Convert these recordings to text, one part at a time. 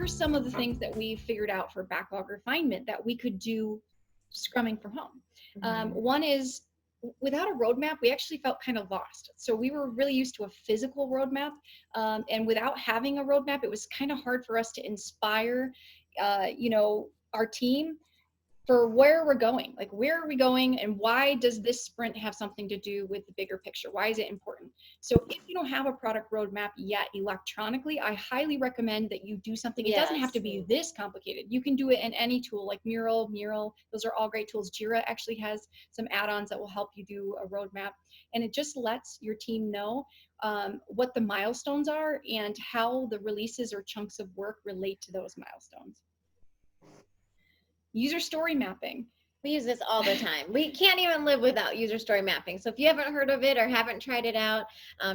are some of the things that we figured out for Backlog Refinement that we could do scrumming from home. One is, without a roadmap, we actually felt kind of lost. So we were really used to a physical roadmap, and without having a roadmap, it was kind of hard for us to inspire, our team for where we're going. Like, where are we going, and why does this sprint have something to do with the bigger picture? Why is it important? So if you don't have a product roadmap yet electronically, I highly recommend that you do something. It doesn't have to be this complicated. You can do it in any tool like Mural. Those are all great tools. Jira actually has some add-ons that will help you do a roadmap. And it just lets your team know what the milestones are and how the releases or chunks of work relate to those milestones. User story mapping. We use this all the time. We can't even live without user story mapping. So if you haven't heard of it or haven't tried it out,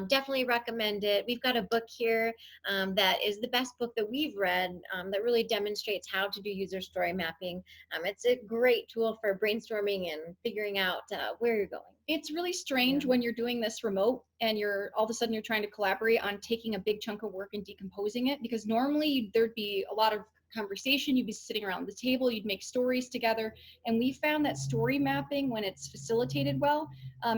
definitely recommend it. We've got a book here that is the best book that we've read that really demonstrates how to do user story mapping. It's a great tool for brainstorming and figuring out where you're going. It's really strange when you're doing this remote and you're all of a sudden you're trying to collaborate on taking a big chunk of work and decomposing it, because normally there'd be a lot of conversation, you'd be sitting around the table, you'd make stories together, and we found that story mapping, when it's facilitated well,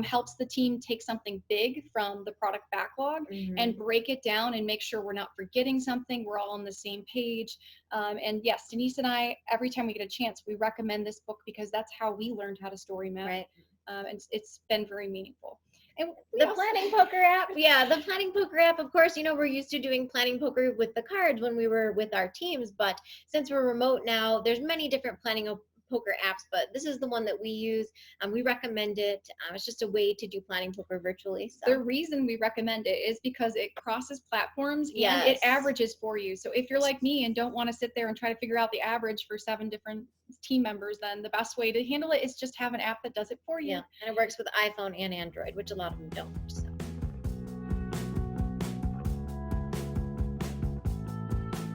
helps the team take something big from the product backlog and break it down and make sure we're not forgetting something, we're all on the same page. And yes, Denise and I, every time we get a chance, we recommend this book because that's how we learned how to story map. Right. And it's been very meaningful. And the planning poker app. Yeah, the planning poker app. Of course, we're used to doing planning poker with the cards when we were with our teams, but since we're remote now, there's many different planning poker apps, but this is the one that we use. We recommend it. It's just a way to do planning poker virtually. So. The reason we recommend it is because it crosses platforms and it averages for you. So if you're like me and don't want to sit there and try to figure out the average for 7 different team members, then the best way to handle it is just have an app that does it for you. Yeah, and it works with iPhone and Android, which a lot of them don't. So.